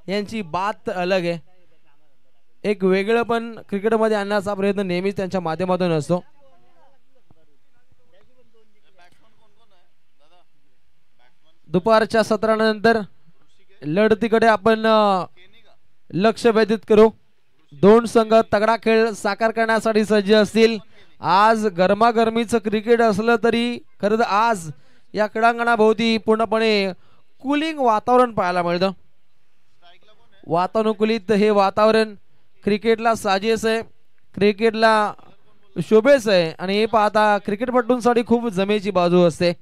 यांची बात अलग आहे. एक वेगळं पण क्रिकेटमध्ये आणण्याचा प्रयत्न नेहमीच त्यांच्या माध्यमातून असतो. दुपारच्या सत्रानंतर लढतीकडे आपण लक्ष वेधित करू. दोन संघ तगडा खेळ साकार करण्यासाठी सज्ज असतील. आज गरमागरमीचं क्रिकेट असलं तरी खरं आज या क्रीडांगणाभोवती पूर्णपणे कूलिंग वातावरण पाहायला मिळतं. वातानुकूलित हे वातावरण क्रिकेटला साजेस आहे, क्रिकेटला शोभेस आहे आणि हे पाहता क्रिकेटपटूंसाठी खूप जमेची बाजू असते.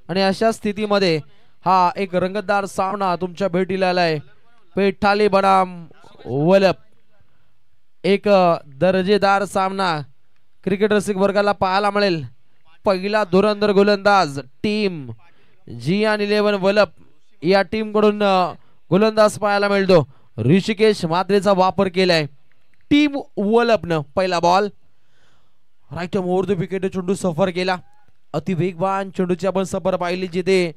आणि अशा स्थितीमध्ये हा एक रंगतदार सामना तुमच्या भेटीला आलाय. पेठाली बनाम वलप, एक दर्जेदार सामना क्रिकेट रसिक वर्गाला पाहायला मिळेल. पहिला धुरंधर गोलंदाज टीम जियान-11 वलप या टीम कडून गोलंदाज पाहायला मिळतो. ऋषिकेश म्हात्रेचा वापर केलाय टीम वलपनं. पहिला ball right over the wicket चेंडू सफर केला. अति वेगवान चेंडूची आपण सफर पाहिली जिथे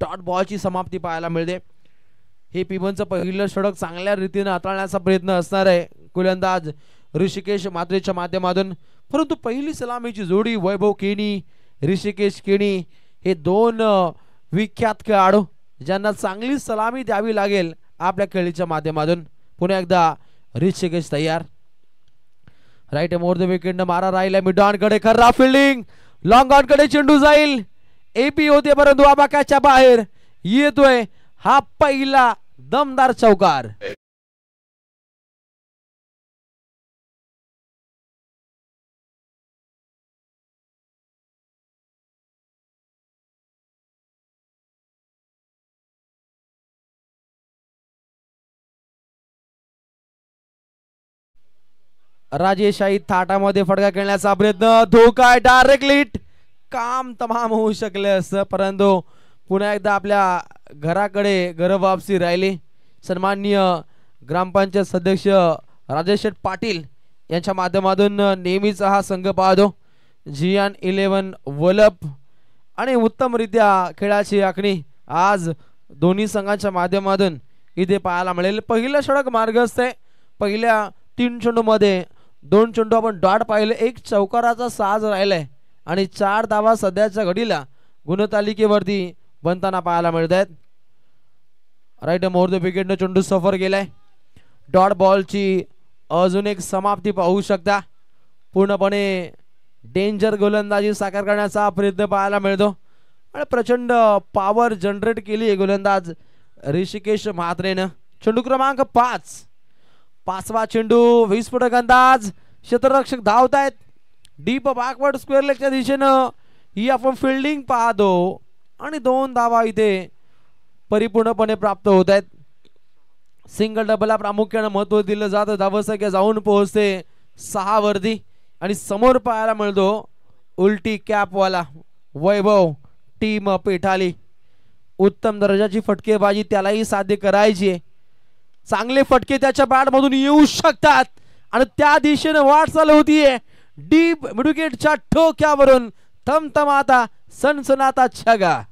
डॉट बॉलची समाप्ती पाहायला मिळते. हे पिबनचं पहिलं षटक चांगल्या रीतीने हाताळण्याचा प्रयत्न असणार आहे गोलंदाज ऋषिकेश म्हात्रेच्या माध्यमातून. परंतु पहिली सलामीची जोडी वैभव केनी, ऋषिकेश केनी हे दोन विख्यात खेळाडू ज्यांना चांगली सलामी द्यावी लागेल आपल्या खेळीच्या माध्यमातून. पुन्हा एकदा ऋषिकेश तयार. राईट ओव्हर द विकेट मारा राहिला मिड ऑन कडे. खरा फिल्डिंग, लॉंग ऑन कडे चेंडू जाईल. एपी होते परंतु आबाकाच्या बाहेर येतोय हा पहिला दमदार चौकार. राजेशाही थाटामध्ये फटका खेळण्याचा प्रयत्न, धोका आहे. डायरेक्टली काम तमाम होऊ शकले असतं परंतु पुन्हा एकदा आपल्या घराकडे घर वापसी राहिली. सन्माननीय ग्रामपंचायत सदस्य राजेश पाटील यांच्या माध्यमातून नेहमीच हा संघ पाहतो जियान-11 वलप आणि उत्तमरित्या खेळाची आखणी आज दोन्ही संघांच्या माध्यमातून इथे पाहायला मिळेल. पहिलं षटक मार्गस्थ आहे. पहिल्या 3 चेंडूमध्ये 2 चेंडू आपण डॉट पाहिले, एक चौकाराचा साज राहिलाय आणि 4 धावा सध्याच्या घडीला गुणतालिकेवरती बनताना पाहायला मिळत आहेत. राईट ओव्हर द विकेट चेंडू सफर गेलाय. डॉट बॉलची अजून एक समाप्ती पाहू शकता. पूर्णपणे डेंजर गोलंदाजी साकार करण्याचा प्रयत्न पाहायला मिळतो आणि प्रचंड पॉवर जनरेट केली आहे गोलंदाज ऋषिकेश म्हात्रेनं. चेंडू क्रमांक 5, 5वा चेंडू, विस्फोटक अंदाज, क्षेत्ररक्षक धावत आहेत डीप बॅकवर्ड स्क्वेअर लेगच्या दिशेनं. ही आपण फिल्डिंग पाहतो आणि 2 धावा इथे परिपूर्णपणे प्राप्त होत आहेत. सिंगल डबलला प्रामुख्याने महत्व दिलं जातं. धावसंख्या जाऊन पोहोचते 6 वरती आणि समोर पाहायला मिळतो उलटी कॅपवाला वैभव टीम पेठाली. उत्तम दर्जाची फटकेबाजी त्यालाही साध्य करायची आहे. चांगले फटके त्याच्या बॅट मधून येऊ शकतात आणि त्या दिशेने वाटचाल होतीये. डीप मिडविकेटच्या ठोक्यावरून थमथमाता सनसनाता छगा.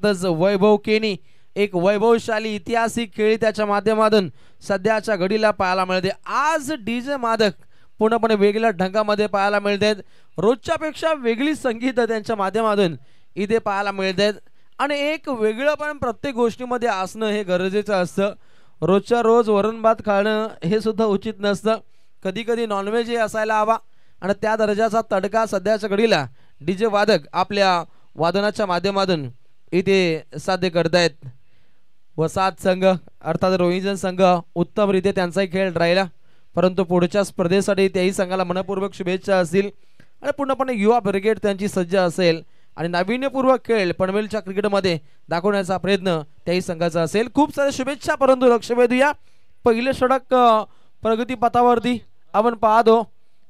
वैभव केनी एक वैभवशाली ऐतिहासिक खेळी त्याच्या माध्यमातून सध्याच्या घडीला पाहायला मिळते. आज डीजे मादक पूर्णपणे वेगळ्या ढंगामध्ये पाहायला मिळतात. रोजच्या पेक्षा वेगळी संगीत त्यांच्या माध्यमातून इथे पाहायला मिळतात आणि एक वेगळं पण प्रत्येक गोष्टीमध्ये असणं हे गरजेचं असतं. रोजच्या रोज वरण भात खाणं हे सुद्धा उचित नसतं. कधी कधी नॉनव्हेज हे असायला हवा आणि त्या दर्जाचा तडका सध्याच्या घडीला डीजे वादक आपल्या वादनाच्या माध्यमातून इथे साध्य करतायत. वसाहत संघ अर्थात रोहिजन संघ उत्तमरित्या त्यांचाही खेळ राहिला परंतु पुढच्या स्पर्धेसाठी त्याही संघाला मनपूर्वक शुभेच्छा असतील आणि पूर्णपणे युवा ब्रिगेड त्यांची सज्ज असेल आणि नाविन्यपूर्वक खेळ पनवेलच्या क्रिकेटमध्ये दाखवण्याचा प्रयत्न त्याही संघाचा असेल. खूप साऱ्या शुभेच्छा परंतु लक्ष वेधूया. पहिले षटक प्रगती पथावरती आपण पाहतो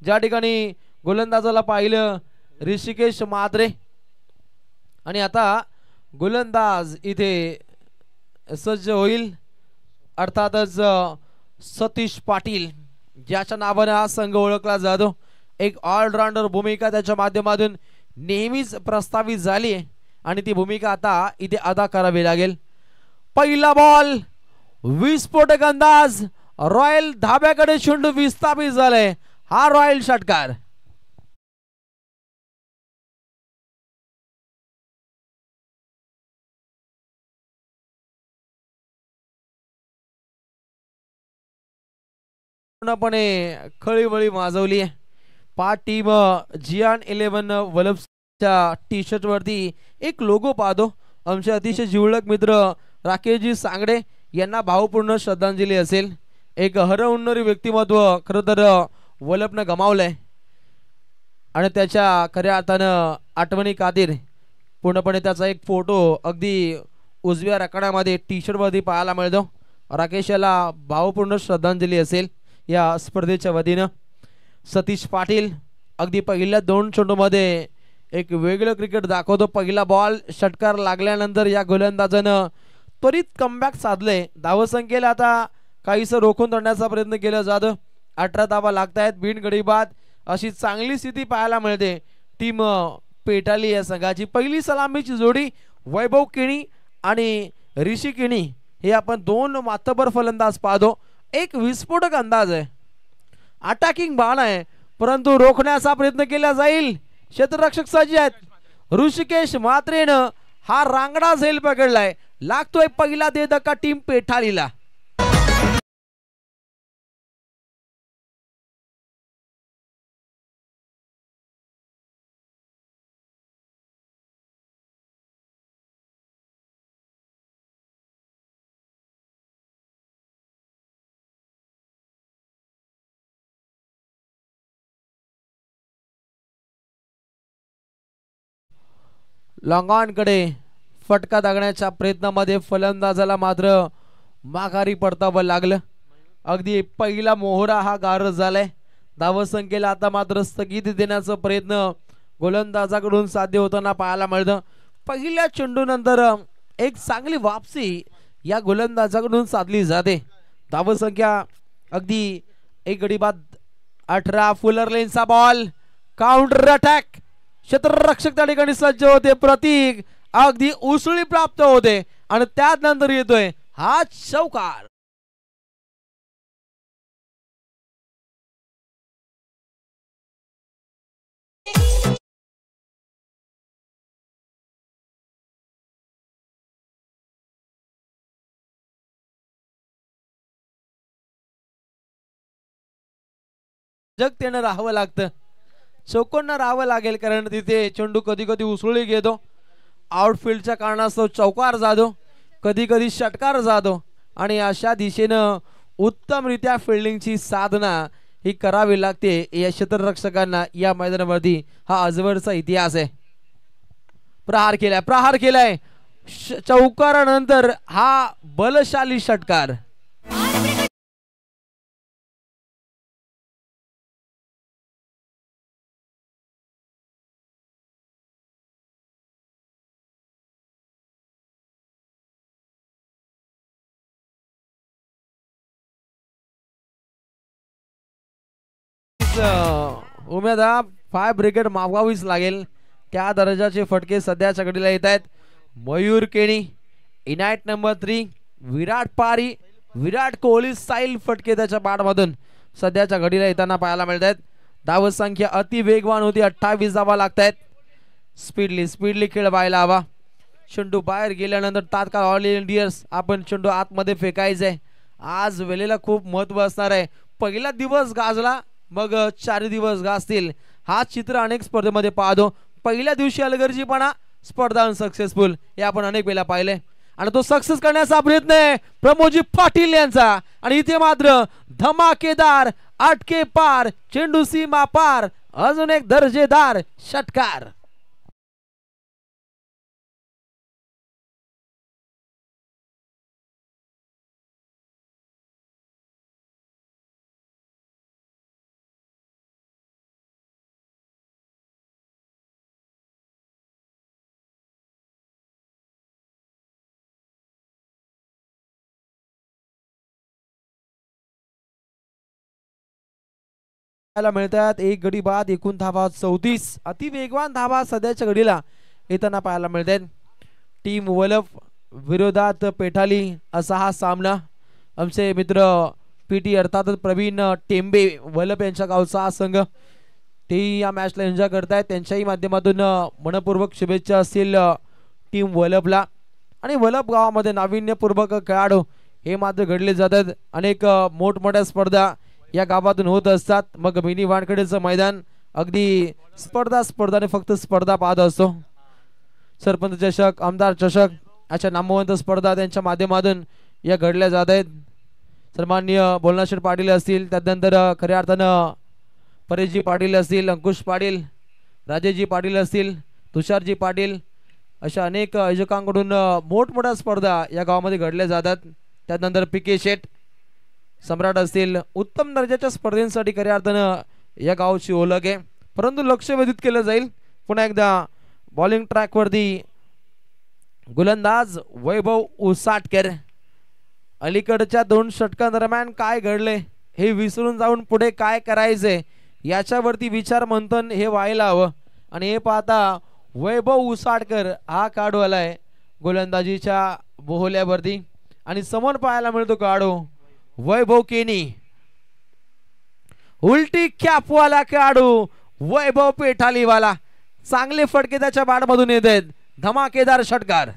ज्या ठिकाणी गोलंदाजाला पाहिलं ऋषिकेश म्हात्रे आणि आता गोलंदाज इथे सज्ज होईल, अर्थातच सतीश पाटील ज्याच्या नावाने हा संघ ओळखला जातो. एक ऑलराऊंडर भूमिका त्याच्या माध्यमातून नेहमीच प्रस्तावित झाली आणि ती भूमिका आता इथे अदा करावी लागेल. पहिला बॉल विस्फोटक अंदाज, रॉयल धाब्याकडे चेंडू विस्थापित झालाय. हा रॉयल षटकार. पूर्णपणे खळीवळी माजवली. पाच टीम जियान 11 वलभच्या टी शर्ट वरती एक लोगो पाहतो. आमचे अतिशय जिवलग मित्र राकेशजी सांगडे यांना भावपूर्ण श्रद्धांजली असेल. एक हरवणारी व्यक्तिमत्व खरं तर वलभनं गमावलंय आणि त्याच्या खऱ्या अर्थानं आठवणी खातीर पूर्णपणे त्याचा एक फोटो अगदी उजव्या रकाड्यामध्ये टी शर्ट वरती पाहायला मिळतो. राकेश याला भावपूर्ण श्रद्धांजली असेल या स्पर्धेच्या वतीनं. सतीश पाटील अगदी पहिल्या 2 चेंडूमध्ये एक वेगळं क्रिकेट दाखवतो. पहिला बॉल षटकार लागल्यानंतर या गोलंदाजानं त्वरित कमबॅक साधले. धावसंख्येला आता काहीसं रोखून धरण्याचा प्रयत्न केला जातो. 18 धावा लागतायत. बिनगडी बाद अशी चांगली स्थिती पाहायला मिळते. टीम पेटाली या संघाची. पहिली सलामीची जोडी वैभव केणी आणि ऋषी केणी हे आपण 2 मातबर फलंदाज पाहतो. एक विस्फोटक अंदाज आहे, अटॅकिंग बाण आहे, परंतु रोखण्याचा प्रयत्न केला जाईल. क्षेत्ररक्षक सज्ज आहेत. ऋषिकेश म्हात्रेनं हा रांगडा झेल पकडलाय. लागतोय पहिला धक्का टीम पेठालीला. लॉंगॉनकडे फटका दागण्याच्या प्रयत्नामध्ये फलंदाजाला मात्र माघारी परतावं लागलं. अगदी पहिला मोहरा हा गारज झालाय. धावसंख्येला आता मात्र स्थगिती देण्याचा प्रयत्न गोलंदाजाकडून साध्य होताना पाहायला मिळतं. पहिल्या चेंडूनंतर एक चांगली वापसी या गोलंदाजाकडून साधली जाते. धावसंख्या अगदी एक गडी बाद 18. फुलर लेनचा बॉल, काउंटर अटॅक. क्षेत्ररक्षक त्या ठिकाणी सज्ज होते. प्रतीक अगदी उसळी प्राप्त होते आणि त्यानंतर येतोय हा चौकार. जगतेनं राहावं लागतं, चौकोननं राहावं लागेल, कारण तिथे चेंडू कधी कधी उसळी घेतो. आउटफील्डच्या कारणास्तव चौकार जातो, कधी कधी षटकार जातो आणि अशा दिशेनं उत्तमरित्या फिल्डिंगची साधना ही करावी लागते या क्षेत्ररक्षकांना. या मैदानावरती हा आजवरचा इतिहास आहे. प्रहार केलाय चौकारानंतर हा बलशाली षटकार. उमेदा फायर ब्रिगेड मागवावीच लागेल. त्या दर्जाचे फटके सध्याच्या घडीला येत आहेत. मयूर केणी, इनायट नंबर 3, विराट पारी, विराट कोहली स्टाईल फटके त्याच्या बॅटमधून सध्याच्या घडीला येताना पाहायला मिळत आहेत. धावसंख्या अति वेगवान होती. 28 धावा लागतायत. स्पीडली खेळ व्हायला हवा. चेंडू बाहेर गेल्यानंतर तात्काळ ऑल इंडियर्स आपण चेंडू आतमध्ये फेकायचंय. आज वेळेला खूप महत्व असणार आहे. पहिला दिवस गाजला, मग 4 दिवस गाजतील. हा चित्र अनेक स्पर्धेमध्ये पाहतो. पहिल्या दिवशी अलगर्जीपणा, स्पर्धा अनसक्सेसफुल हे आपण अनेक वेळा पाहिले आणि तो सक्सेस करण्याचा प्रयत्न आहे प्रमोदजी पाटील यांचा. आणि इथे मात्र धमाकेदार, अटके पार, चेंडू सीमा पार, अजून एक दर्जेदार षटकार. मिळतात. एक गडी बाद, एकूण धावा 34. अति वेगवान धावा सध्याच्या घडीला येताना पाहायला मिळतात. टीम वलप विरोधात पेठाली असा हा सामना. आमचे मित्र पीटी अर्थात प्रवीण टेंबे वलप यांच्या गावचा हा संघ तेही या मॅचला एन्जॉय करतायत. त्यांच्याही माध्यमातून मनपूर्वक शुभेच्छा असतील टीम वलपला. आणि वलप गावामध्ये नाविन्यपूर्वक खेळाडू हे मात्र घडले जातात. अनेक मोठमोठ्या स्पर्धा या गावातून होत असतात. मग मिनी वानखेडेचं मैदान अगदी स्पर्धाने फक्त स्पर्धा पाहत असतो. सरपंच चषक, आमदार चषक अशा नामवंत स्पर्धा त्यांच्या माध्यमातून या घडल्या जात आहेत. सन्माननीय बोलनाशेठ पाटील असतील, त्यानंतर खऱ्या अर्थानं परेशजी पाटील असतील, अंकुश पाटील, राजेशजी पाटील असतील, तुषारजी पाटील अशा अनेक आयोजकांकडून मोठमोठ्या स्पर्धा या गावामध्ये घडल्या जातात. त्यानंतर पीके शेठ सम्राट असतील. उत्तम दर्जाच्या स्पर्धेसाठी खऱ्या अर्थानं या गावची ओळख आहे. परंतु लक्ष वेधित केलं जाईल पुन्हा एकदा बॉलिंग ट्रॅकवरती गोलंदाज वैभव उसाटकर. अलीकडच्या 2 षटकांदरम्यान काय घडले हे विसरून जाऊन पुढे काय करायचंय याच्यावरती विचार मंथन हे व्हायला हवं. आणि हे पाहता वैभव उसाटकर हा खेळाडू आलाय गोलंदाजीच्या बोहल्यावरती आणि समोर पाहायला मिळतो खेळाडू वैभव केनी. उलटी कॅपवाला खेळाडू वैभव पेठालीवाला. चांगले फटके त्याच्या बॅटमधून येत आहेत. धमाकेदार षटकार.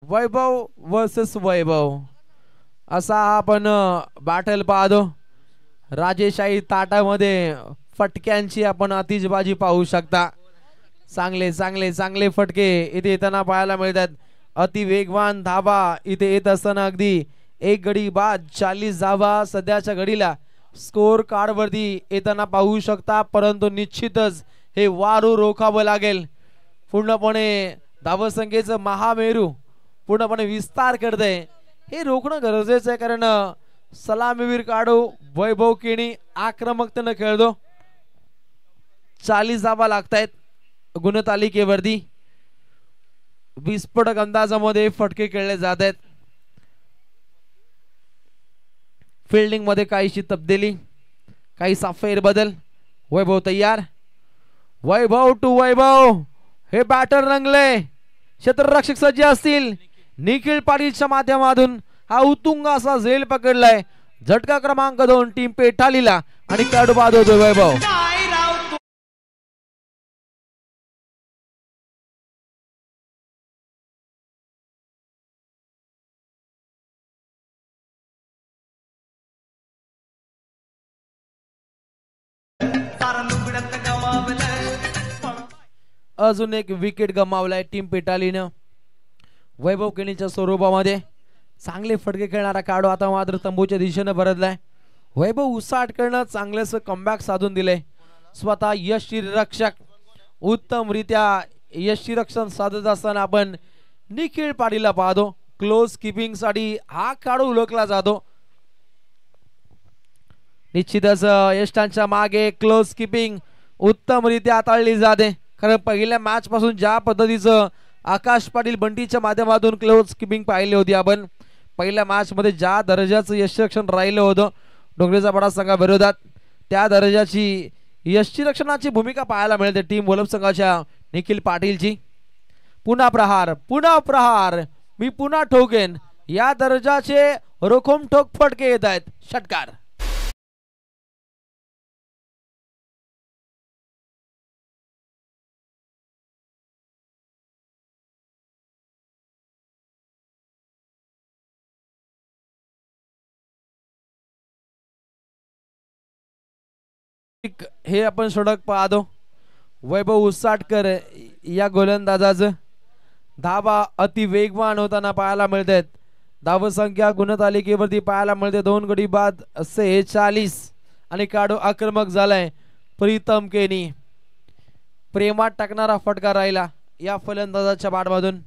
वैभव वर्सेस वैभव असा आपण बॅटल पाहतो. राजेशाही ताटामध्ये फटक्यांची आपण आतिषबाजी पाहू शकता. चांगले चांगले चांगले फटके इथे येताना पाहायला मिळतात. अति वेगवान धावा इथे येत असताना अगदी एक गडी बाद 40 धावा सध्याच्या घडीला स्कोर कार्ड वरती येताना पाहू शकता. परंतु निश्चितच हे वारू रोखावं लागेल. पूर्णपणे धावसंख्येचं महामेरू पूर्णपणे विस्तार करते. हे रोखणं गरजेचं आहे कारण सलामीवीर काढू वैभव केणी आक्रमकतेनं खेळतो. 40 धावा लागतायत गुणतालिकेवरती. विस्फोटक अंदाजामध्ये फटके खेळले जात आहेत. फिल्डिंग मध्ये काहीशी तब्दिली, काही साफेर बदल. वैभव तयार. वैभव टू वैभव. हे बॅटर रंगले. क्षेत्ररक्षक सज्ज असतील. निखिल पाटीलच्या माध्यमातून हा उत्तुंग असा झेल पकडलाय. झटका क्रमांक 2 टीम पेठालीला आणि खेळाडू बाद होतोय वैभव. अजून एक विकेट गमावलाय टीम पेटालीनं. वैभव केणीच्या स्वरूपामध्ये चांगले फटके खेळणारा खेळाडू आता मात्र तंबूच्या दिशेने परतलाय. वैभव उसाटकरनं चांगलेच कमबॅक साधून दिले. स्वतः यष्टिरक्षक उत्तमरित्या यष्टिरक्षण साधत असताना आपण निखिल पाटीलला पाहतो. क्लोज किपिंग साठी हा खेळाडू ओळखला जातो. निश्चितच यष्टांच्या मागे क्लोज किपिंग उत्तमरित्या हाताळली जाते. कारण पहिल्या मॅच पासून ज्या पद्धतीचं आकाश पाटील बंटीच्या माध्यमातून क्लोज किपिंग पाहिले होती आपण, पहिल्या मॅच मध्ये ज्या दर्जाचं यष्टिरक्षण राहिलं होतं डोंगरेचा बडा संघाविरोधात, त्या दर्जाची यष्टिरक्षणाची भूमिका पाहायला मिळते टीम वलप संघाच्या निखिल पाटीलची. पुन्हा प्रहार, पुन्हा प्रहार, मी पुन्हा ठोकेन या दर्जाचे रोखोम ठोक फटके येत आहेत. षटकार. हे आपण षटक पाहतो. वैभव उसाटकर या गोलंदाजाचं धावा अति वेगवान होताना पाहायला मिळतात. धावसंख्या गुणतालिकेवरती पाहायला मिळते 2 गडी बाद 46 आणि खेळाडू आक्रमक झालाय प्रीतम केनी. प्रेमात टाकणारा फटका राहिला या फलंदाजाच्या बॅटमधून.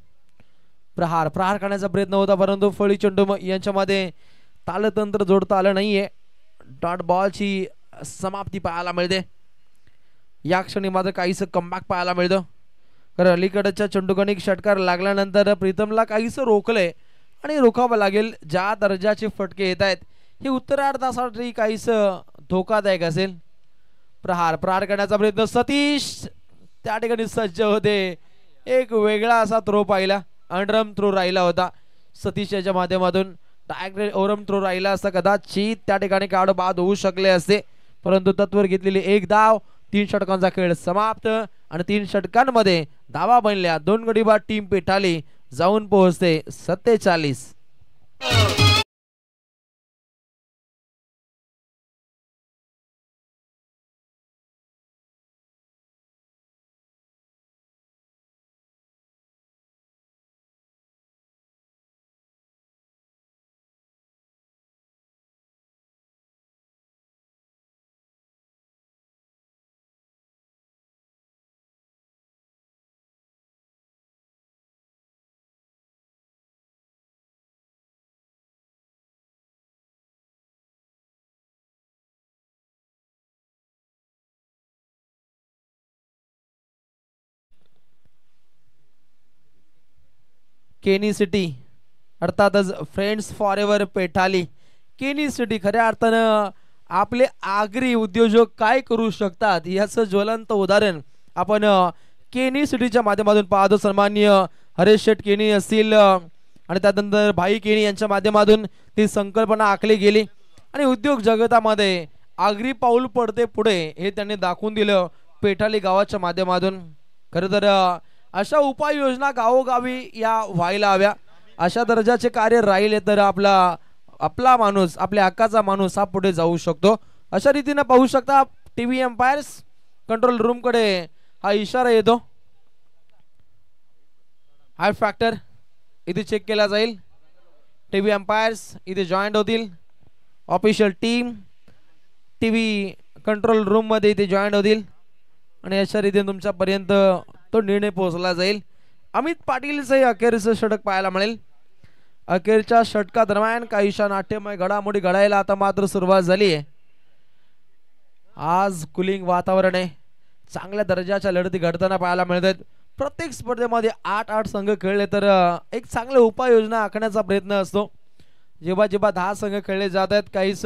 प्रहार करण्याचा प्रयत्न होता परंतु फळी चेंडू यांच्यामध्ये तालतंत्र जोडता आलं नाहीये. डॉट बॉलची समाप्ती पाहायला मिळते. या क्षणी मात्र काहीसं कमबॅक पाहायला मिळतं. कारण अलीकडच्या चेंडूगणिक षटकार लागल्यानंतर प्रीतमला काहीसं रोखलंय आणि रोखावं लागेल. ज्या दर्जाचे फटके येत आहेत हे उत्तरार्धासाठी काहीसं धोकादायक असेल. प्रहार करण्याचा प्रयत्न, सतीश त्या ठिकाणी सज्ज होते. एक वेगळा असा थ्रो पाहिला, अंडरम थ्रो राहिला होता सतीश याच्या माध्यमातून. डायरेक्ट ओरम थ्रो राहिला असता कदाचित त्या ठिकाणी काढ बाद होऊ शकले असते, परंतु तत्वर घेतलेली एक धाव. 3 षटकांचा खेळ समाप्त आणि 3 षटकांमध्ये धावा बनल्या. 2 गडी बाद टीम पेठाली जाऊन पोहोचते 47. केनी सिटी अर्थातच friends Forever Pethali. Kenny city खऱ्या अर्थानं आपले आगरी उद्योजक काय करू शकतात याचं ज्वलंत उदाहरण आपण केनी सिटीच्या माध्यमातून पाहतो. सन्माननीय हरेश शेठ केनी असतील आणि त्यानंतर भाई केनी यांच्या माध्यमातून ती संकल्पना आखली गेली आणि उद्योग जगतामध्ये आगरी पाऊल पडते पुढे हे त्यांनी दाखवून दिलं पेठाली गावाच्या माध्यमातून. खरं तर अशा उपाययोजना गावोगावी या व्हायला हव्या. अशा दर्जाचे कार्य राहिले तर आपला माणूस, आपल्या हक्काचा माणूस हा पुढे जाऊ शकतो. अशा रीतीने पाहू शकता टीव्ही एम्पायर्स कंट्रोल रूम कडे हा इशारा येतो. हाय फॅक्टर इथे चेक केला जाईल. टीव्ही एम्पायर्स इथे जॉईंट होतील. Official team TV control room मध्ये इथे जॉईंट होतील आणि अशा रीतीने तुमच्यापर्यंत तो निर्णय पोहोचला जाईल. अमित पाटीलचे अखेरचं षटक पाहायला मिळेल. अखेरच्या षटका दरम्यान काहीशा नाट्यमय घडामोडी घडायला आता मात्र सुरुवात झाली आहे. आज कुलिंग वातावरण आहे. चांगल्या दर्जाच्या लढती घडताना पाहायला मिळतात. प्रत्येक स्पर्धेमध्ये 8 संघ खेळले तर एक चांगली उपाययोजना आखण्याचा प्रयत्न असतो. जेव्हा 10 संघ खेळले जात आहेत काहीच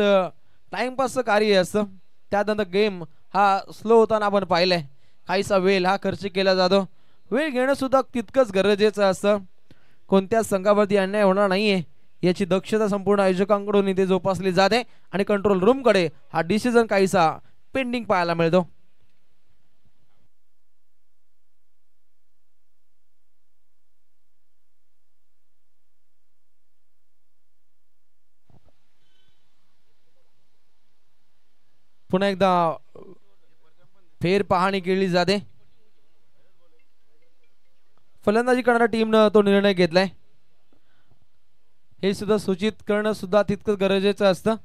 टाइमपासचं कार्य असतं. त्यानंतर गेम हा स्लो होताना आपण पाहिलंय. काहीसा वेळ हा खर्च केला जातो. वेळ घेणं सुद्धा तितकंच गरजेचं असतं. कोणत्या संघावरती अन्याय होणार नाहीये याची दक्षता संपूर्ण आयोजकांकडून इथे जोपासली जाते आणि कंट्रोल रूम कडे हा डिसिजन काहीसा पेंडिंग पाहायला मिळतो. पुन्हा एकदा फेर पाहणी केली जाते. फलंदाजी करणाऱ्या टीमनं तो निर्णय घेतलाय हे सुद्धा सूचित करणं सुद्धा तितकंच गरजेचं असतं.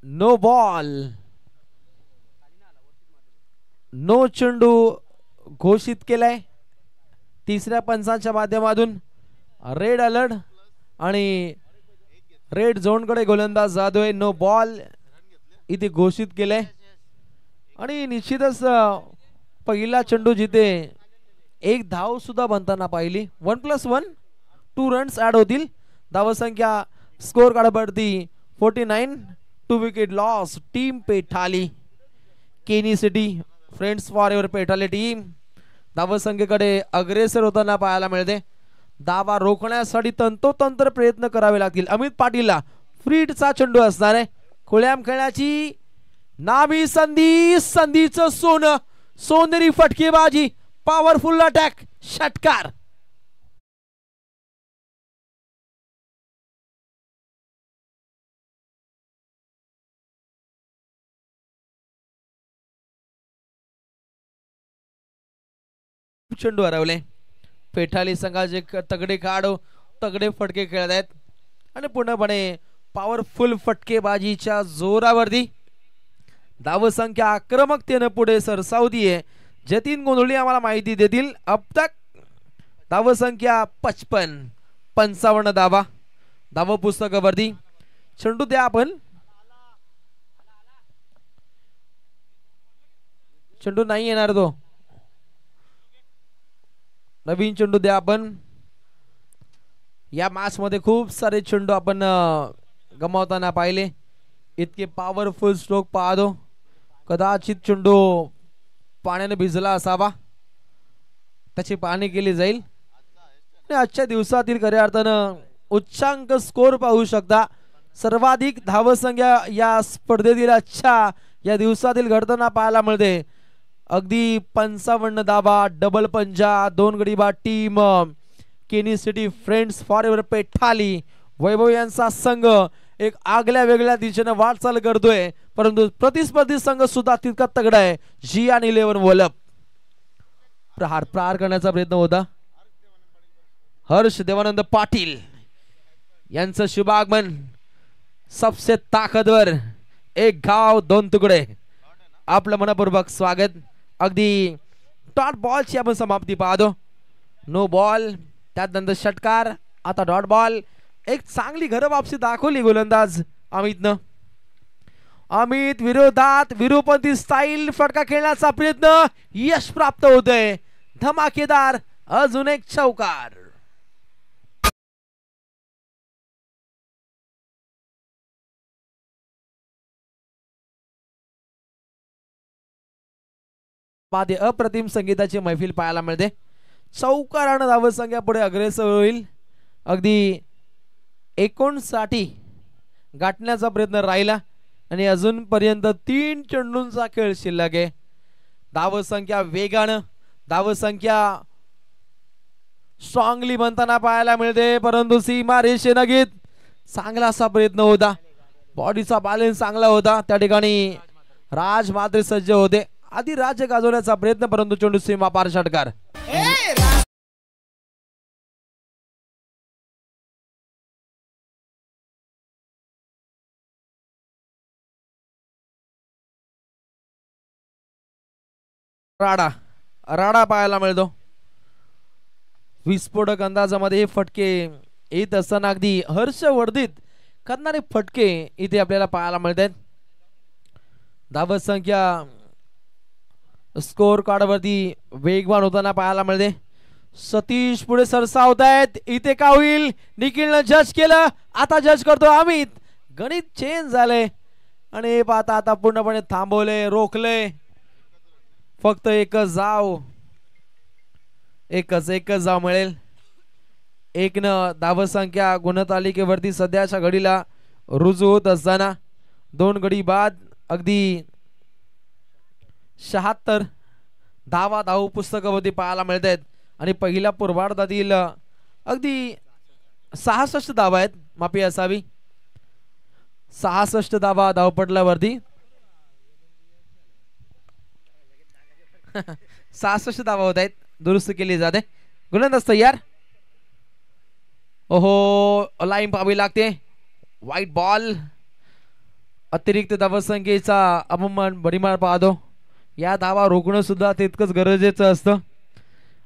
नो बॉल नो चेंडू घोषित केलाय. तिसऱ्या पंचांच्या माध्यमातून रेड अलर्ट आणि रेड झोन कडे गोलंदाज जातोय. नो बॉल इथे घोषित केलंय आणि निश्चितच पहिला चेंडू जिथे एक धाव सुद्धा बनताना पाहिली. 1+1 2 रन्स ऍड होतील. धावसंख्या स्कोर कार्डवरती 49. 2 विकेट लॉस टीम पेठाली. Kenny City Friends Forever पेठाली टीम धावसंख्येकडे अग्रेसर होताना पाहायला मिळते. दावा रोखण्यासाठी तंतोतंत्र प्रयत्न करावे लागतील. अमित पाटीलला फ्रीडचा चेंडू असणार आहे. खुल्याम खेळण्याची नामी संधी, संधीचं सोनं, सोनेरी फटकेबाजी, पॉवरफुल अटॅक, षटकार. चेंडू हरवले. पेठाली संघाचे तगडे तगडे फटके खेळत आहेत आणि पूर्णपणे पॉवरफुल फटकेबाजीच्या जोरावरती धावसंख्या आक्रमकतेने पुढे सरसावतीये. जतीन गोंधळी आम्हाला माहिती देतील. अब तक धावसंख्या 55 धावा पुस्तकावरती चेंडू द्या आपण. चेंडू नाही येणार तो. नवीन चेंडू द्या आपण. या मॅच मध्ये खूप सारे चेंडू आपण गमावताना पाहिले. इतके पॉवरफुल स्ट्रोक पाहतो. कदाचित चेंडू पाण्याने भिजला असावा, त्याची पाहणी केली जाईल. आजच्या दिवसातील खऱ्या अर्थानं उच्चांक स्कोर पाहू शकता. सर्वाधिक धावसंख्या या स्पर्धेतील आजच्या या दिवसातील घडताना पाहायला मिळते. अगदी 55 धावा, डबल पंजा, 2 गडी बाद टीम केनी सिटी फ्रेंड्स फॉरएव्हर पेठाली वैभव यांचा संघ एक आगल्या वेगळ्या दिशेने वाटचाल करतोय. परंतु प्रतिस्पर्धी संघ सुद्धा तितका तगडा आहे. जियान 11 वलप. प्रहार करण्याचा प्रयत्न होता. हर्ष देवानंद पाटील यांचं शुभागमन. सबसे ताकदवर एक गाव 2 तुकडे. आपलं मनपूर्वक स्वागत. अगदी डॉट बॉलची आपण समाप्ती पाहतो. नो बॉल, त्यानंतर षटकार, आता डॉट बॉल. एक चांगली घर वापसी दाखवली गोलंदाज अमितनं. अमित विरोधात विरूपंथी स्टाईल फटका खेळण्याचा प्रयत्न, यश प्राप्त होतंय. धमाकेदार अजून एक चौकार. मध्ये अप्रतिम संगीताची मैफिल पाहायला मिळते. चौकारानं धावसंख्या पुढे अग्रेसर होईल. अगदी 59 गाठण्याचा प्रयत्न राहिला आणि अजूनपर्यंत 3 चेंडूंचा खेळ शिल्लक आहे. धावसंख्या वेगानं, धावसंख्या स्ट्रॉंगली बनताना पाहायला मिळते. परंतु सीमा रेषेनगीत चांगला असा प्रयत्न होता. बॉडीचा बॅलन्स चांगला होता. त्या ठिकाणी राज मात्र सज्ज होते. आधी राज्य गाजवण्याचा प्रयत्न, परंतु चेंडू सीमा पार. षटकार. राडा राडा पाहायला मिळतो. विस्फोटक अंदाजामध्ये हे फटके येत असताना अगदी हर्षवर्धित करणारे फटके इथे आपल्याला पाहायला मिळतात. धावसंख्या स्कोर कार्ड वरती वेगवान होताना पाहायला मिळते. सतीश पुढे सरसावत आहेत. इथे का होईल? निखिलनं जज केलं, आता जज करतो अमित. गणित चेंज झाले आणि पाहता आता पूर्णपणे थांबवले, रोखले. फक्त एकच जाव मिळेल. 1 धावसंख्या गुणतालिकेवरती सध्याच्या घडीला रुजू होत असताना 2 गडी बाद, अगदी 76 धावा धाव पुस्तकामध्ये पाहायला मिळत आहेत. आणि पहिल्या पूर्वार्धातील अगदी 66 धावा आहेत, माफी असावी, 66 धावा धावपटलावरती 66 धावा होत आहेत. दुरुस्त केली जाते. गोलंदाज तयार. ओहो, लाईन पाहावी लागते. White ball. अतिरिक्त धावसंख्येचा अपमान भडीमार पाहतो. या धावा रोखणं सुद्धा तितकंच गरजेचं असतं.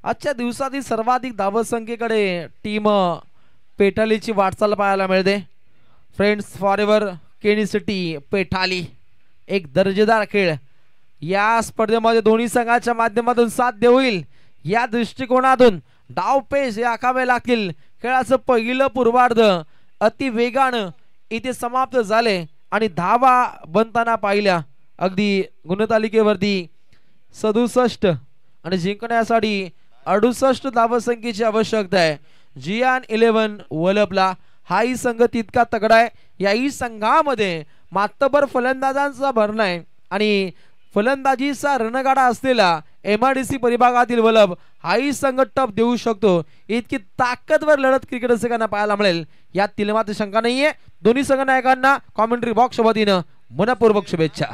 आजच्या दिवसातील सर्वाधिक धावसंख्येकडे टीम पेठालीची वाटचाल पाहायला मिळते. फ्रेंड्स फॉरएव्हर केनी सिटी पेठाली एक दर्जेदार खेळ या स्पर्धेमध्ये दोन्ही संघाच्या माध्यमातून साध्य होईल. या दृष्टिकोनातून डावपेच हे आखावे लागतील. खेळाचं पहिलं पूर्वार्ध अति वेगानं इथे समाप्त झाले आणि धावा बनताना पाहिल्या. अगदी गुणतालिकेवरती 67 आणि जिंकण्यासाठी 68 धावसंख्येची आवश्यकता आहे. जियान 11 वलपला. हाही संघ तितका तगडा आहे. याही संघामध्ये मातबर फलंदाजांचा भरणा आहे आणि फलंदाजीचा रणगाडा असलेला MIDC परिभागातील वलभ हाही संघ टप देऊ शकतो. इतकी ताकदवर लढत क्रिकेट रसिकांना पाहायला मिळेल यात तिलमात्र शंका नाहीये. दोन्ही संघ नायकांना कॉमेंट्री बॉक्स वतीनं मनपूर्वक शुभेच्छा.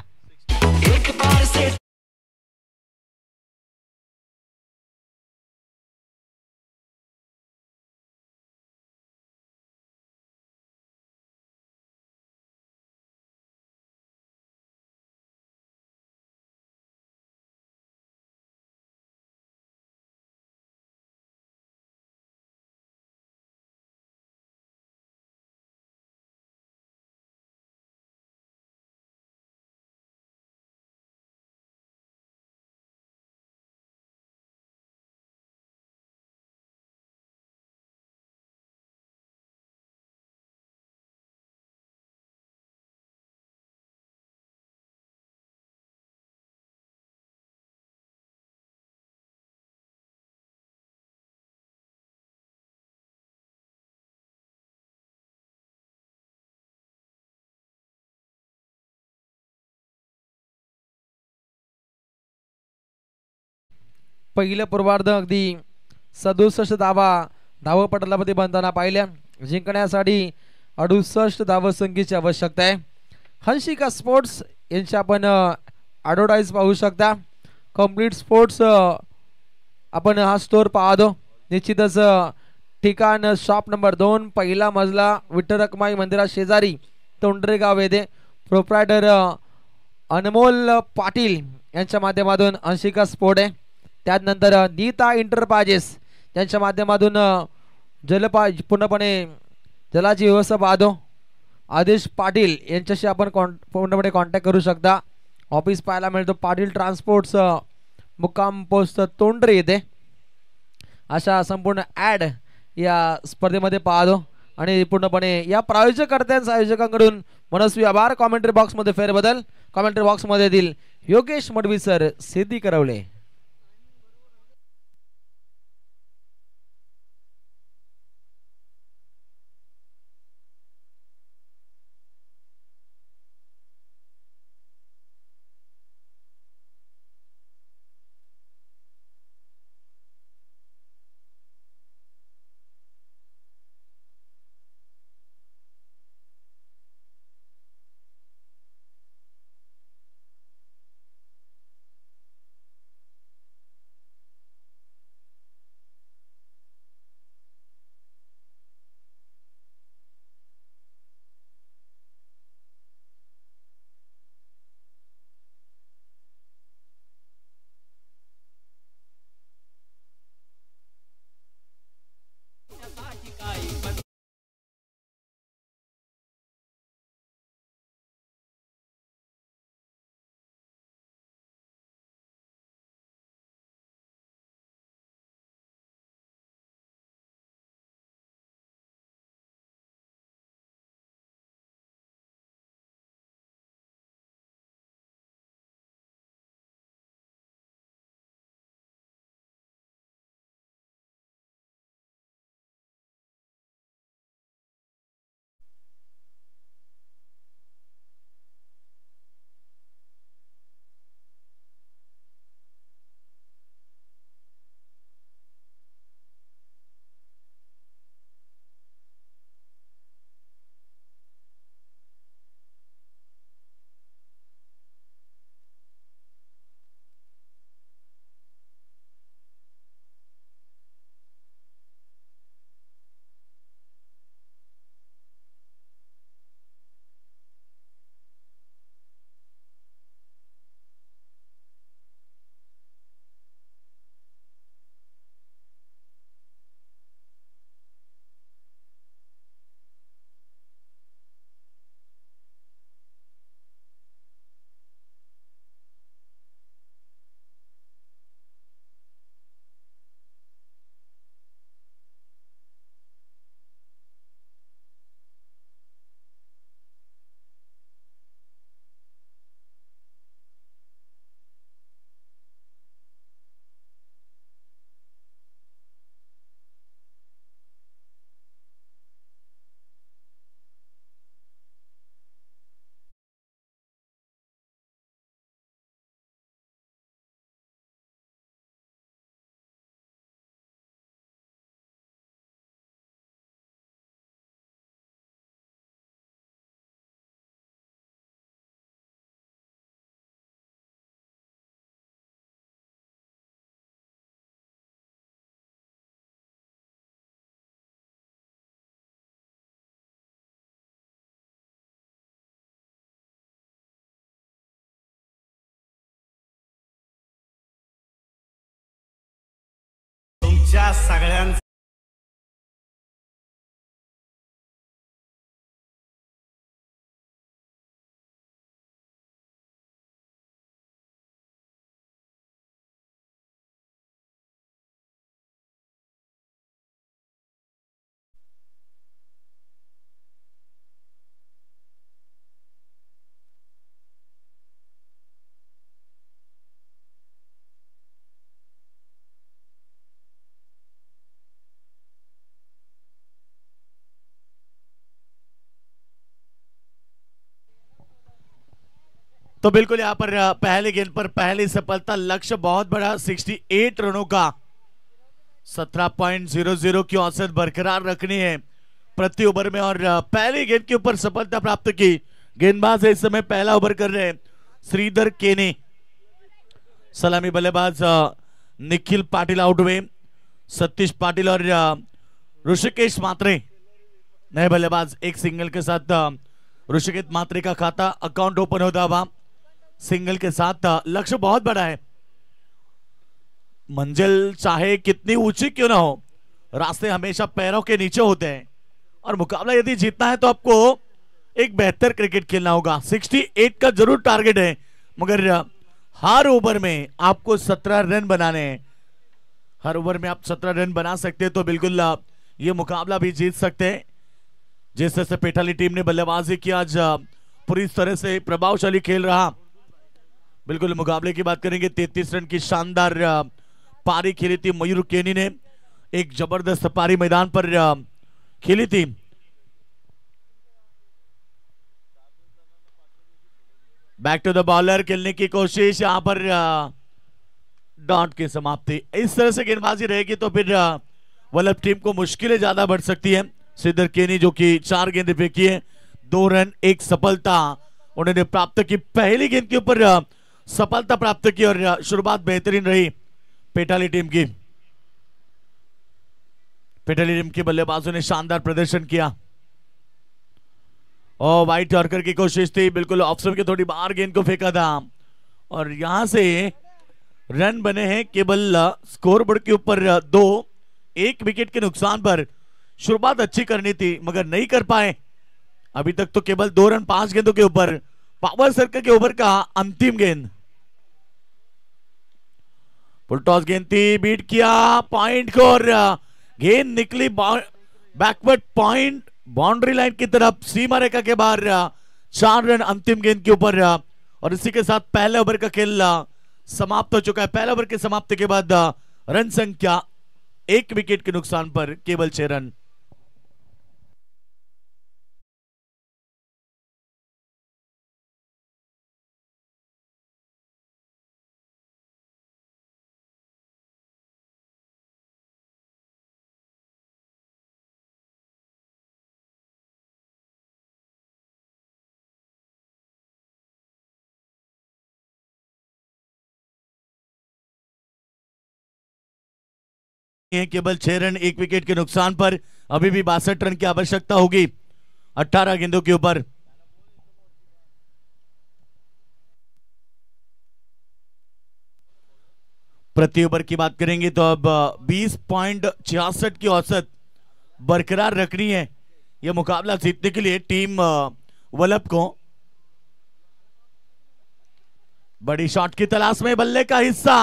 पहिलं पूर्वार्ध अगदी 67 धावपटलामध्ये बनताना पाहिल्या. जिंकण्यासाठी 68 धावसंख्येची आवश्यकता आहे. हंशिका स्पोर्ट्स यांची आपण ॲडव्हर्टाईज पाहू शकता. कंप्लीट स्पोर्ट्स आपण हा स्टोर पाहतो. निश्चितच ठिकाण शॉप नंबर 2 पहिला मजला विठ्ठल रखुमाई मंदिरा शेजारी तोंडरे गाव येथे. प्रोप्रायटर अनमोल पाटील यांच्या माध्यमातून हंशिका स्पोर्ट आहे. त्यानंतर नीता इंटरप्राइजेस यांच्या माध्यमातून पूर्णपणे जलाची व्यवस्था पाहतो. आदेश पाटील यांच्याशी आपण पूर्णपणे कॉन्टॅक्ट करू शकता. ऑफिस पाहायला मिळतो पाटील ट्रान्सपोर्ट्स मुक्काम पोस्ट तोंडरे येथे. अशा संपूर्ण ॲड या स्पर्धेमध्ये पाहतो आणि पूर्णपणे या प्रायोजकर्त्यांच्या आयोजकांकडून मनस्वी आभार. कॉमेंट्री बॉक्समध्ये फेरबदल. कॉमेंट्री बॉक्समध्ये येतील योगेश मडवी सर, सिद्धी करवले. तुमच्या सगळ्यांचा तो बिल्कुल यहाँ पर पहले गेंद पर पहली सफलता, लक्ष्य बहुत बड़ा 68 रनों का 17.00 की औसत बरकरार रखनी है प्रति ओवर में, और पहली गेंद के ऊपर सफलता प्राप्त की। गेंदबाज इस समय पहला ओवर कर रहे हैं श्रीधर केनी, सलामी बल्लेबाज निखिल पाटिल आउट हुए, सतीश पाटिल और ऋषिकेश मात्रे नए बल्लेबाज। एक सिंगल के साथ ऋषिकेश मात्रे का खाता अकाउंट ओपन होता हुआ सिंगल के साथ। लक्ष्य बहुत बड़ा है, मंजिल चाहे कितनी ऊंची क्यों ना हो, रास्ते हमेशा पैरों के नीचे होते हैं, और मुकाबला यदि जीतना है तो आपको एक बेहतर क्रिकेट खेलना होगा। 68 का जरूर टारगेट है, मगर हर ओवर में आपको 17 रन बनाने हैं। हर ओवर में आप 17 रन बना सकते हैं तो बिल्कुल ये मुकाबला भी जीत सकते हैं। जिस तरह से पेटाली टीम ने बल्लेबाजी की आज पूरी तरह से प्रभावशाली खेल रहा। बिल्कुल मुकाबले की बात करेंगे, 33 रन की शानदार पारी खेली थी मयूर केनी ने, एक जबरदस्त पारी मैदान पर खेली थी। बैक टू द बॉलर, खेलने की कोशिश, यहां पर डॉट की समाप्ति। इस तरह से गेंदबाजी रहेगी तो फिर वल्लभ टीम को मुश्किलें ज्यादा बढ़ सकती है। श्रीधर केनी जो कि 4 गेंद फेंकी है, 2 रन 1 सफलता उन्होंने प्राप्त की। पहली गेंद के ऊपर सफलता प्राप्त की और शुरुआत बेहतरीन रही पेटाली टीम की। पेटाली टीम के बल्लेबाजों ने शानदार प्रदर्शन किया और वाइट यॉर्कर की कोशिश थी, बिल्कुल ऑफ के थोड़ी बाहर गेंद को फेंका था, और यहां से रन बने हैं केवल स्कोरबोर्ड के ऊपर 2, 1 विकेट के नुकसान पर। शुरुआत अच्छी करनी थी मगर नहीं कर पाए। अभी तक तो केवल 2 रन 5 गेंदों के ऊपर। पावर सर्कल के ओवर का अंतिम गेंद, फुल टॉस गेंद थी, बीट किया पॉइंट को, और गेंद निकली बैकवर्ड पॉइंट बाउंड्री लाइन की तरफ, सीमा रेखा के बाहर। 4 रन अंतिम गेंद के ऊपर, और इसी के साथ पहले ओवर का खेल समाप्त हो चुका है। पहले ओवर की समाप्ति के बाद रन संख्या 1 विकेट के नुकसान पर केवल 6 रन। केवल 6 रन 1 विकेट के नुकसान पर। अभी भी 62 रन की आवश्यकता होगी 18 गेंदों के ऊपर। प्रति ओवर की बात करेंगे तो अब 20.66 की औसत बरकरार रखनी है यह मुकाबला जीतने के लिए टीम वल्लभ को। बड़ी शॉट की तलाश में बल्ले का हिस्सा,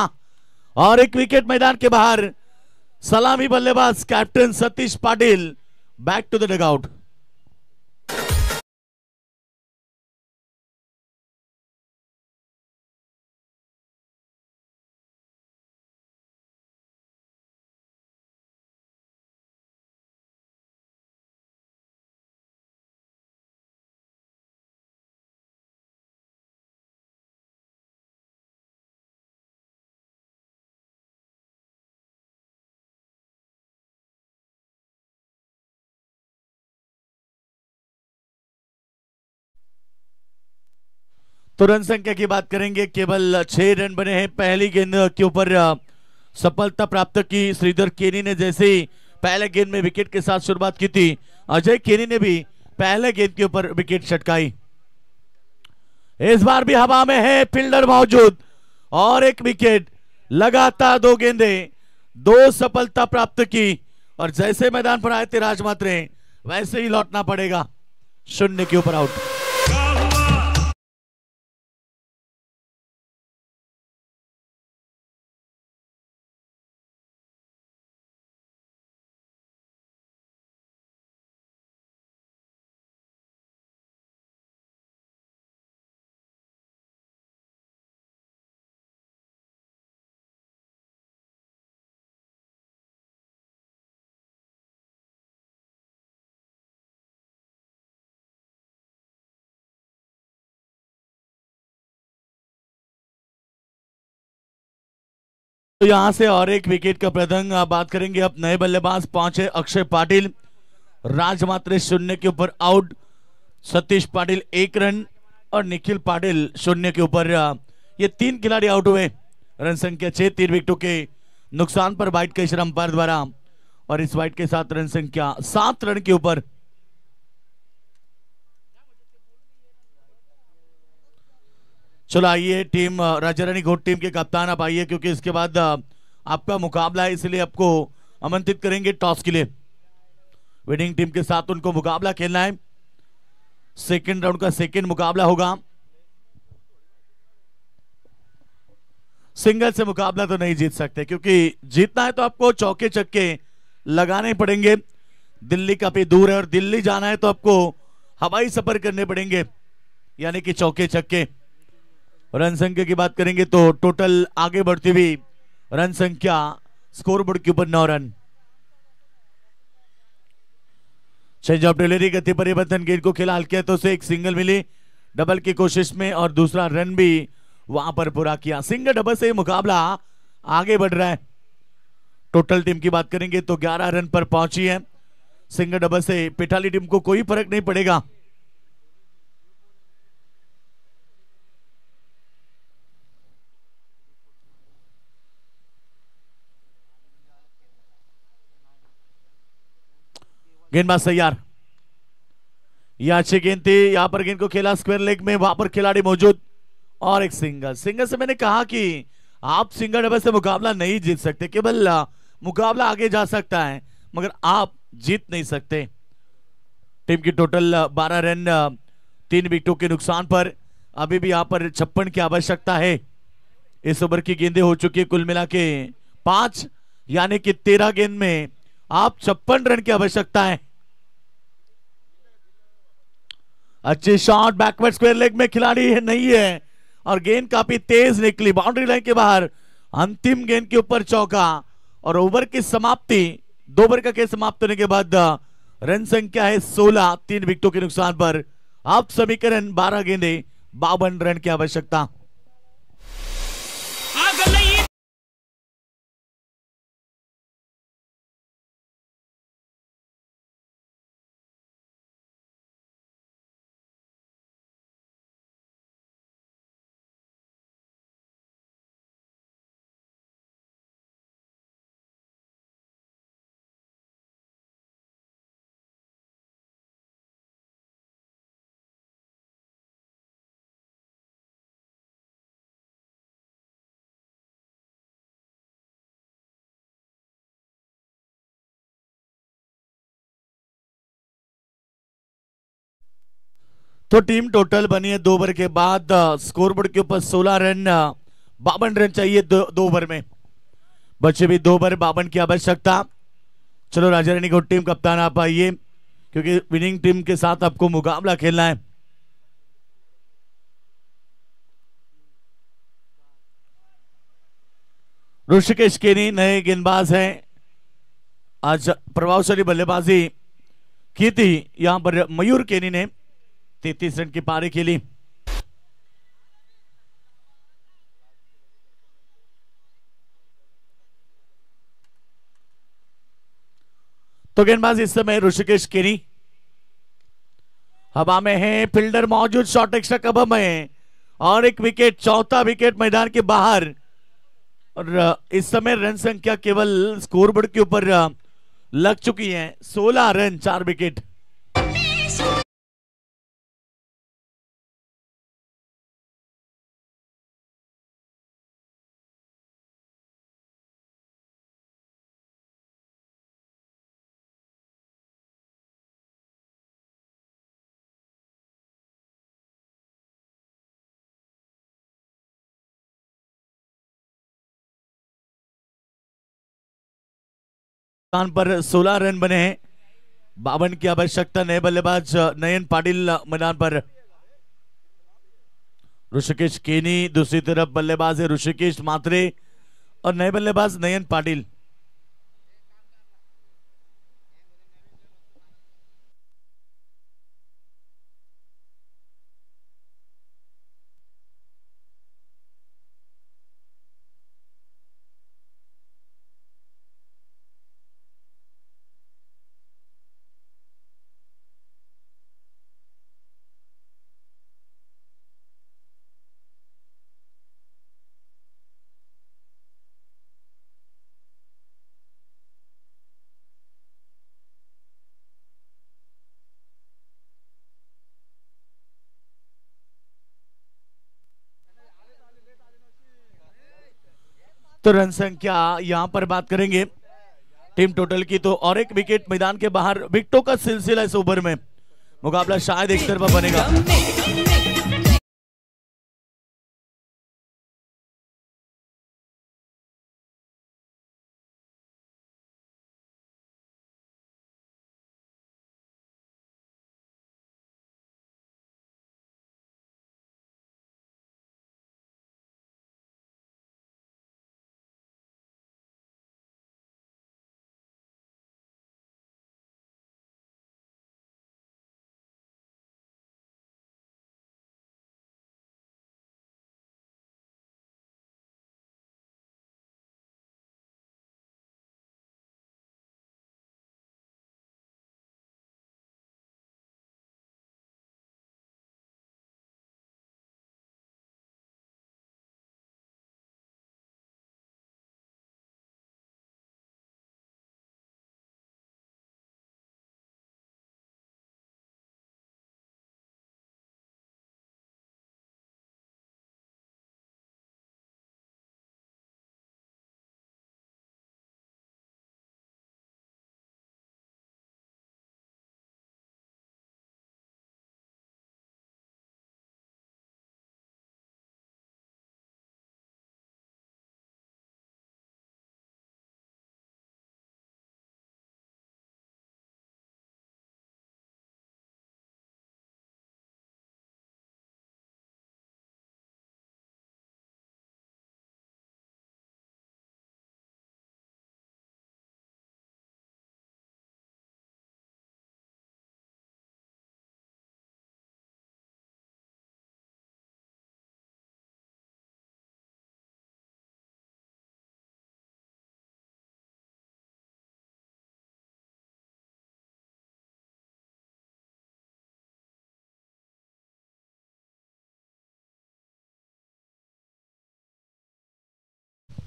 और 1 विकेट मैदान के बाहर। सलामी बल्लेबाज captain Satish Patil back to the dugout. तो रन संख्या की बात करेंगे, केवल 6 रन बने हैं। पहली गेंद के ऊपर सफलता प्राप्त की श्रीधर केनी ने। जैसे ही पहले गेंद में विकेट के साथ शुरुआत की थी, अजय केनी ने भी पहले गेंद के ऊपर विकेट छटकाई। इस बार भी हवा में है, फील्डर मौजूद, और 1 विकेट। लगातार 2 गेंदें, 2 सफलता प्राप्त की, और जैसे मैदान पर आए थे राजमात्रे वैसे ही लौटना पड़ेगा। 0 के ऊपर आउट। तो यहां से और एक विकेट का प्रदंग बात करेंगे। अब नए बल्लेबाज पहुंचे अक्षय पाटिल, राजमात्रे 0 के ऊपर आउट, सतीश पाटिल 1 रन और निखिल पाटिल 0 के ऊपर। ये 3 खिलाड़ी आउट हुए। रन संख्या 6, 3 विकेटों के नुकसान पर वाइड का इशारा अंपायर द्वारा, और इस वाइड के साथ रन संख्या 7 रन के ऊपर। चलो आइए टीम राजा रानी घोट टीम के कप्तान आप आइए, क्योंकि इसके बाद आपका मुकाबला है, इसलिए आपको आमंत्रित करेंगे टॉस के लिए। विनिंग टीम के साथ उनको मुकाबला खेलना है। सेकंड राउंड का सेकंड मुकाबला होगा। सिंगल से मुकाबला तो नहीं जीत सकते, क्योंकि जीतना है तो आपको चौके चक्के लगाने पड़ेंगे। दिल्ली काफी दूर है और दिल्ली जाना है तो आपको हवाई सफर करने पड़ेंगे, यानी कि चौके चक्के। रन संख्या की बात करेंगे तो टोटल आगे बढ़ती हुई रन संख्या स्कोरबोर्ड के ऊपर 9 रन। चेंज ऑफ डिलीवरी गति परिवर्तन गेंद को खेला हल्के तो से एक सिंगल मिली डबल की कोशिश में, और दूसरा रन भी वहां पर पूरा किया। सिंगल डबल से मुकाबला आगे बढ़ रहा है। टोटल टीम की बात करेंगे तो 11 रन पर पहुंची है। सिंगल डबल से पिठाली टीम को कोई फर्क नहीं पड़ेगा। गेंदबाज तैयार, यह अच्छी गेंद थी। यहां पर गेंद को खेला स्क्वायर लेग में, वहां पर खिलाड़ी मौजूद, और एक सिंगल। सिंगल से मैंने कहा कि आप सिंगल डबल से मुकाबला नहीं जीत सकते, केवल मुकाबला आगे जा सकता है मगर आप जीत नहीं सकते। टीम की टोटल 12 रन 3 विकेटों के नुकसान पर। अभी भी यहां पर 56 की आवश्यकता है। इस ओवर की गेंदें हो चुकी है कुल मिला के 5, यानी कि 13 गेंद में आप 56 रन की आवश्यकता है। अच्छी शॉट बैकवर्ड स्क्वायर लेग में, खिलाड़ी है नहीं है, और गेंद काफी तेज निकली बाउंड्री लाइन के बाहर। अंतिम गेंद के ऊपर चौका, और ओवर की समाप्ति 2 ओवर का खेल समाप्त होने के बाद रन संख्या है 16, 3 विकेटों के नुकसान पर। आप समीकरण 12 गेंदे 52 रन की आवश्यकता। तो टीम टोटल बनी है 2 ओवर के बाद। स्कोरबोर्ड के ऊपर 16 रन, 52 रन चाहिए 2 ओवर में। बचे भी 2 ओवर, 52 की आवश्यकता। चलो राजा रानी को टीम कप्तान आप आइए, क्योंकि विनिंग टीम के साथ आपको मुकाबला खेलना है। ऋषिकेश केनी नए गेंदबाज हैं। आज प्रभावशाली बल्लेबाजी की थी यहां पर मयूर केनी ने, 33 रन की पारी खेली। तो गेंदबाज इस समय ऋषिकेश केनी हवा में है, फील्डर मौजूद, शॉट एक्स्ट्रा कब में, और एक विकेट, चौथा विकेट मैदान के बाहर। और इस समय रन संख्या केवल स्कोरबोर्ड के ऊपर लग चुकी है, 16 रन 4 विकेट। पर 16 रन बने हैं, 52 की आवश्यकता। नए बल्लेबाज नयन पाटिल मैदान पर। ऋषिकेश केनी, दूसरी तरफ बल्लेबाज है ऋषिकेश मात्रे, और नए बल्लेबाज नयन पाटिल। तो रन संख्या यहां पर बात करेंगे टीम टोटल की, तो और एक विकेट मैदान के बाहर। विकेटों का सिलसिला इस ओवर में, मुकाबला शायद एक तरफा बनेगा।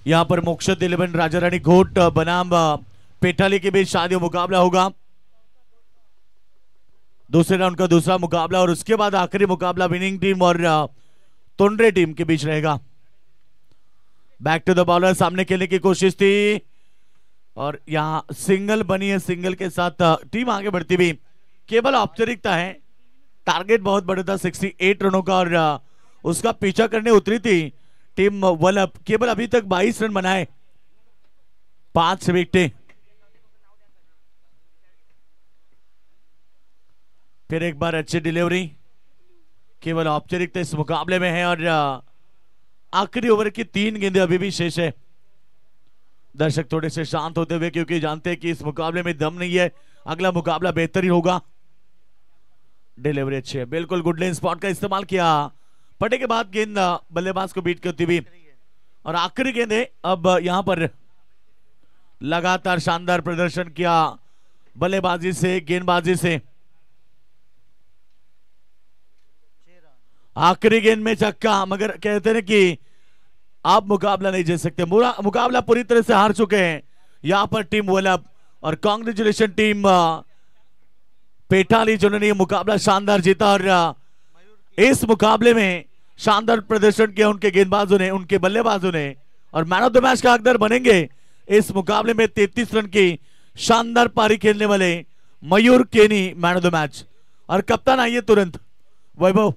यहां पर मोक्षद 11 राजा रानी घोट बनाम पेटाली के बीच शादी मुकाबला होगा। दूसरे राउंड का दूसरा मुकाबला और उसके बाद आखिरी मुकाबला विनिंग टीम और तोंड्रे टीम के बीच रहेगा। बैक टू द बॉलर, सामने खेलने की कोशिश थी और यहां सिंगल बनी है। सिंगल के साथ टीम आगे बढ़ती हुई, केवल औपचारिकता है। टारगेट बहुत बड़ा था 68 रनों का और उसका पीछा करने उतरी थी टीम वल्लभ। केवल अभी तक 22 रन बनाए, 5 विकेटें। फिर एक बार अच्छी डिलीवरी, केवल औपचारिकता इस मुकाबले में है और आखिरी ओवर की 3 गेंदें अभी भी शेष है। दर्शक थोड़े से शांत होते हुए, क्योंकि जानते हैं कि इस मुकाबले में दम नहीं है, अगला मुकाबला बेहतर ही होगा। डिलीवरी अच्छी है, बिल्कुल गुड लेन स्पॉट का इस्तेमाल किया। पटे के बाद गेंद बल्लेबाज को बीट करती हुई और आखिरी गेंदें। अब यहां पर लगातार शानदार प्रदर्शन किया बल्लेबाजी से, गेंदबाजी से। आखिरी गेंद में छक्का, मगर कहते हैं कि आप मुकाबला नहीं जीत सकते। मुकाबला पूरी तरह से हार चुके हैं यहां पर टीम वल्लभ। और कांग्रेचुलेशन टीम पेटाली, जिन्होंने ये मुकाबला शानदार जीता और इस मुकाबले में शानदार प्रदर्शन किया उनके गेंदबाजों ने, उनके बल्लेबाजों ने, और मैन ऑफ द मैच का हकदार बनेंगे इस मुकाबले में 33 रन की शानदार पारी खेलने वाले मयूर केनी मैन ऑफ द मैच। और कप्तान आइए तुरंत, वैभव।